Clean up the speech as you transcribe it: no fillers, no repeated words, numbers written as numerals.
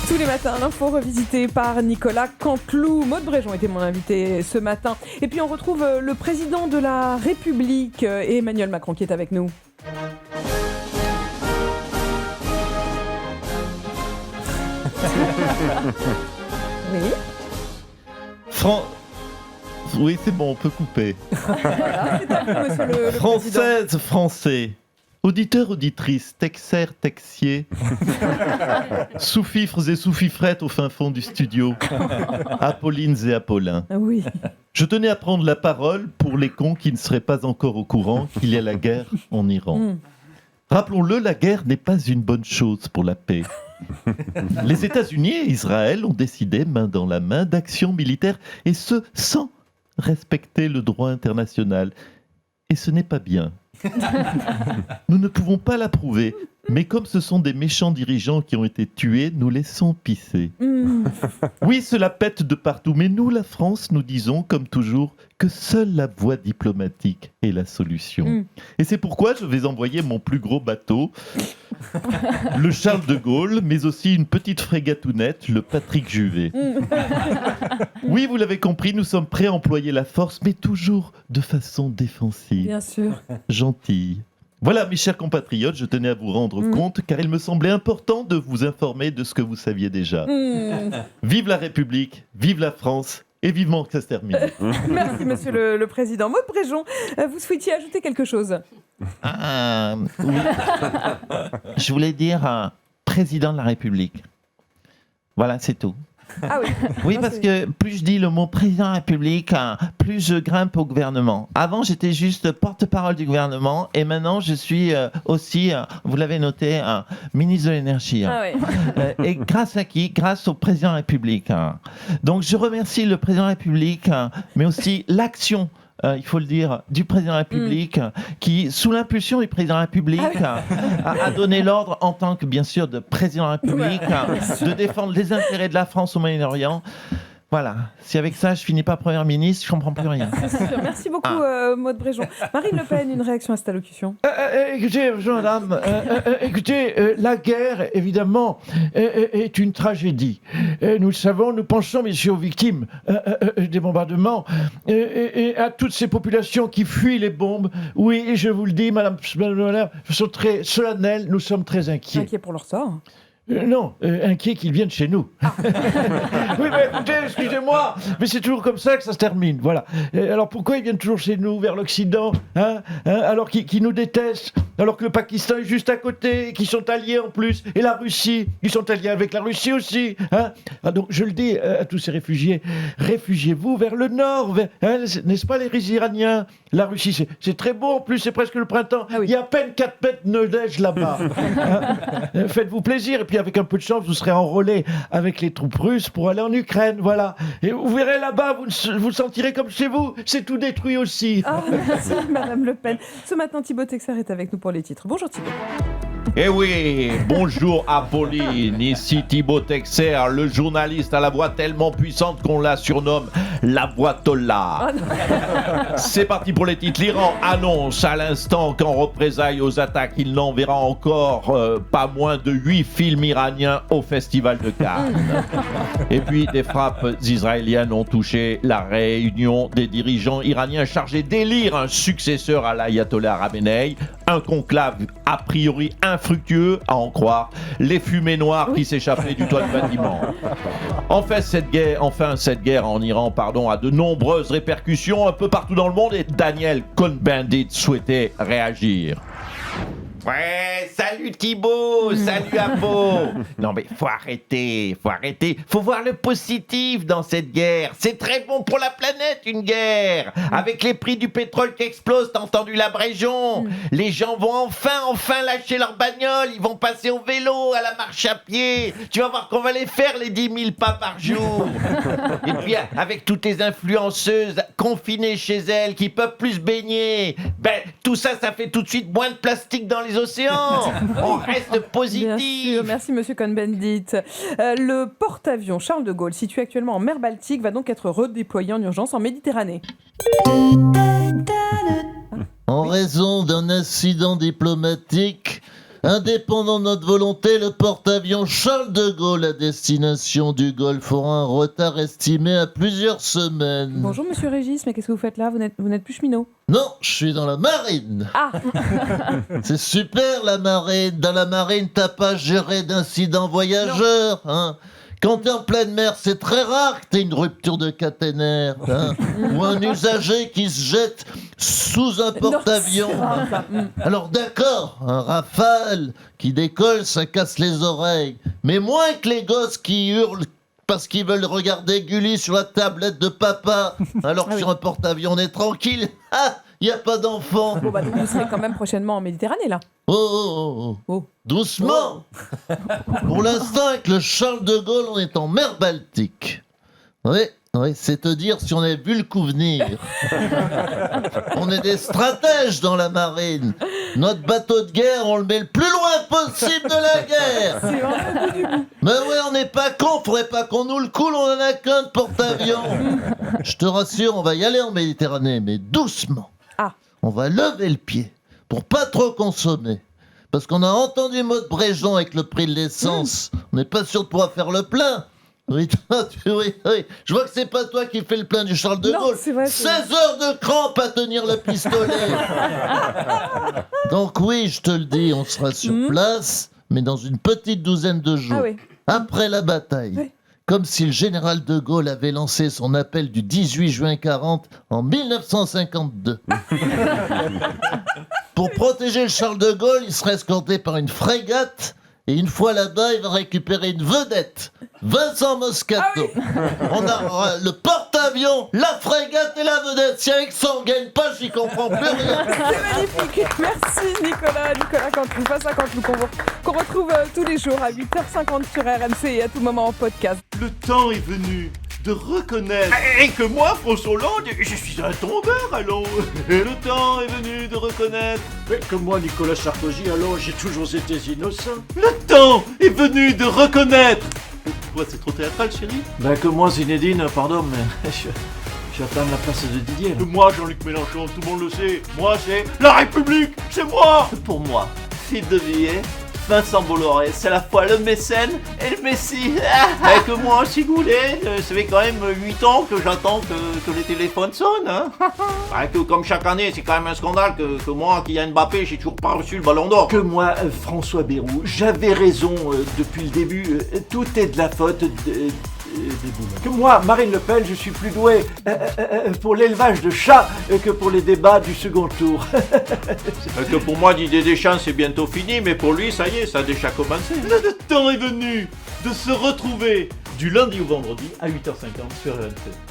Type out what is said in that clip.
Tous les matins, l'info revisitée par Nicolas Canteloup. Maude Bréjon était mon invité ce matin. Et puis on retrouve le président de la République, Emmanuel Macron, qui est avec nous. Oui. Oui, c'est bon, on peut couper. Voilà, c'est à vous, monsieur le Française, président. Français, auditeurs, auditrices, texaires, texiers, sous-fifres et sous-fifrettes au fin fond du studio, Apollines et Apollins. Oui. Je tenais à prendre la parole pour les cons qui ne seraient pas encore au courant qu'il y a la guerre en Iran. Rappelons-le, la guerre n'est pas une bonne chose pour la paix. Les États-Unis et Israël ont décidé, main dans la main, d'actions militaires, et ce, sans respecter le droit international. Et ce n'est pas bien. Nous ne pouvons pas l'approuver, mais comme ce sont des méchants dirigeants qui ont été tués, nous laissons pisser. Oui, cela pète de partout, mais nous, la France, nous disons, comme toujours, que seule la voie diplomatique est la solution. Et c'est pourquoi je vais envoyer mon plus gros bateau, le Charles de Gaulle, mais aussi une petite frégatounette, le Patrick Juvet. Oui, vous l'avez compris, nous sommes prêts à employer la force, mais toujours de façon défensive. Bien sûr. Gentille. Voilà, mes chers compatriotes, je tenais à vous rendre compte, car il me semblait important de vous informer de ce que vous saviez déjà. Vive la République, vive la France, et vivement que ça se termine. Merci, monsieur le président. Maude Bréjon, vous souhaitiez ajouter quelque chose ? Oui. Je voulais dire président de la République. Voilà, c'est tout. Ah oui. Oui, parce que plus je dis le mot président de la République, plus je grimpe au gouvernement. Avant, j'étais juste porte-parole du gouvernement et maintenant, je suis aussi, vous l'avez noté, ministre de l'énergie. Ah oui. Et grâce à qui ? Grâce au président de la République. Donc, je remercie le président de la République, mais aussi l'action, il faut le dire, du président de la République, qui, sous l'impulsion du président de la République, a donné l'ordre, en tant que, bien sûr, de président de la République, de défendre les intérêts de la France au Moyen-Orient. Voilà. Si avec ça, je finis pas Premier ministre, je comprends plus rien. C'est sûr. Merci beaucoup, Maude Bréjon. Marine Le Pen, une réaction à cette allocution ? Écoutez, madame, la guerre, évidemment, est une tragédie. Nous le savons, nous pensons, messieurs, aux victimes des bombardements et à toutes ces populations qui fuient les bombes. Oui, et je vous le dis, madame, de façon très solennelle, nous sommes très inquiets. Inquiet pour leur sort ? Non, inquiet qu'ils viennent chez nous. Oui, mais écoutez, excusez-moi, mais c'est toujours comme ça que ça se termine, voilà. Alors pourquoi ils viennent toujours chez nous, vers l'Occident, alors qu'ils nous détestent, alors que le Pakistan est juste à côté, qu'ils sont alliés en plus, et la Russie, ils sont alliés avec la Russie aussi, donc je le dis à tous ces réfugiés, réfugiez-vous vers le nord, n'est-ce pas les Iraniens ? La Russie, c'est très beau en plus, c'est presque le printemps. Ah oui. Il y a à peine 4 mètres de neige là-bas. Faites-vous plaisir, et puis avec un peu de chance, vous serez enrôlé avec les troupes russes pour aller en Ukraine, voilà. Et vous verrez là-bas, vous sentirez comme chez vous, c'est tout détruit aussi. Ah, merci, Madame Le Pen. Ce matin, Thibaut Texer est avec nous pour les titres. Bonjour Thibaut. Eh oui, bonjour Apolline, ici Thibaut Texer, le journaliste à la voix tellement puissante qu'on la surnomme la voix Tolla. C'est parti pour les titres. L'Iran annonce à l'instant qu'en représailles aux attaques, il n'enverra encore pas moins de 8 films iraniens au Festival de Cannes. Et puis des frappes israéliennes ont touché la réunion des dirigeants iraniens chargés d'élire un successeur à l'ayatollah Khamenei. Un conclave a priori infructueux, à en croire les fumées noires qui s'échappaient du toit du bâtiment. Enfin, cette guerre en Iran, a de nombreuses répercussions un peu partout dans le monde et Daniel Cohn-Bendit souhaitait réagir. Ouais, salut Thibaut, salut Apo. Non mais faut arrêter. Faut voir le positif dans cette guerre. C'est très bon pour la planète, une guerre. Avec les prix du pétrole qui explosent, t'as entendu la Bréjon. Les gens vont enfin lâcher leur bagnole. Ils vont passer au vélo, à la marche à pied. Tu vas voir qu'on va les faire les 10 000 pas par jour. Et puis avec toutes les influenceuses confinées chez elles qui peuvent plus se baigner, tout ça fait tout de suite moins de plastique dans les océans. On reste positif. Bien sûr, merci Monsieur Cohn-Bendit. Le porte-avions Charles de Gaulle, situé actuellement en mer Baltique, va donc être redéployé en urgence en Méditerranée. En raison d'un incident diplomatique, Indépendant de notre volonté, le porte-avions Charles de Gaulle à destination du Golfe aura un retard estimé à plusieurs semaines. Bonjour Monsieur Régis, mais qu'est-ce que vous faites là? Vous n'êtes plus cheminot? Non, je suis dans la marine. Ah. C'est super la marine. Dans la marine, t'as pas géré d'incidents voyageurs. Hein. Quand t'es en pleine mer, c'est très rare que t'aies une rupture de caténaire. Hein. Ou un usager qui se jette sous un porte-avions. Alors d'accord, un Rafale qui décolle, ça casse les oreilles. Mais moins que les gosses qui hurlent parce qu'ils veulent regarder Gulli sur la tablette de papa, alors que sur un porte-avions on est tranquille. Ah, y a pas d'enfant. Bon bah donc vous serez quand même prochainement en Méditerranée là. Oh. Doucement. Pour l'instant, avec le Charles de Gaulle, on est en mer Baltique. Oui, c'est te dire si on avait vu le coup venir. On est des stratèges dans la marine. Notre bateau de guerre, on le met le plus loin possible de la guerre. C'est vraiment au bout du bout. Mais ouais, on n'est pas con, faudrait pas qu'on nous le coule, on en a qu'un de porte-avions. Je te rassure, on va y aller en Méditerranée, mais doucement. Ah. On va lever le pied pour pas trop consommer. Parce qu'on a entendu Maud Bréjon avec le prix de l'essence. On n'est pas sûr de pouvoir faire le plein. Oui. Je vois que c'est pas toi qui fais le plein du Charles de Gaulle. C'est vrai, 16 heures de crampe à tenir le pistolet. Donc oui, je te le dis, on sera sur place, mais dans une petite douzaine de jours. Ah oui. Après la bataille. Oui. Comme si le général de Gaulle avait lancé son appel du 18 juin 40 en 1952. Pour protéger le Charles de Gaulle, il sera escorté par une frégate. Et une fois là-bas, il va récupérer une vedette, Vincent Moscato. On a le porte-avions, la frégate et la vedette. Si avec ça on gagne pas, j'y comprends plus rien. C'est magnifique. Merci Nicolas Canteloup, Vincent Canteloup, qu'on retrouve tous les jours à 8h50 sur RMC et à tout moment en podcast. Le temps est venu de reconnaître. Et que moi, François Hollande, je suis un tombeur, allons. Le temps est venu de reconnaître. Mais que moi, Nicolas Sarkozy, alors j'ai toujours été innocent. Le temps est venu de reconnaître. Quoi, c'est trop théâtral, chérie? Ben que moi, Zinedine, pardon, mais j'attends la place de Didier. Que moi, Jean-Luc Mélenchon, tout le monde le sait. Moi, c'est la République, c'est moi. Pour moi, Philippe de Villiers, Vincent Bolloré, c'est à la fois le mécène et le messie. Et que moi aussi, Goulet, ça fait quand même 8 ans que j'attends que les téléphones sonnent. Hein. Que comme chaque année, c'est quand même un scandale que moi, qui a Mbappé, j'ai toujours pas reçu le ballon d'or. Que moi, François Bayrou, j'avais raison depuis le début. Tout est de la faute des boules. Que moi, Marine Le Pen, je suis plus doué pour l'élevage de chats que pour les débats du second tour. Que pour moi, Didier Deschamps, c'est bientôt fini, mais pour lui, ça y est, ça a déjà commencé. Le temps est venu de se retrouver du lundi au vendredi à 8h50 sur RMC.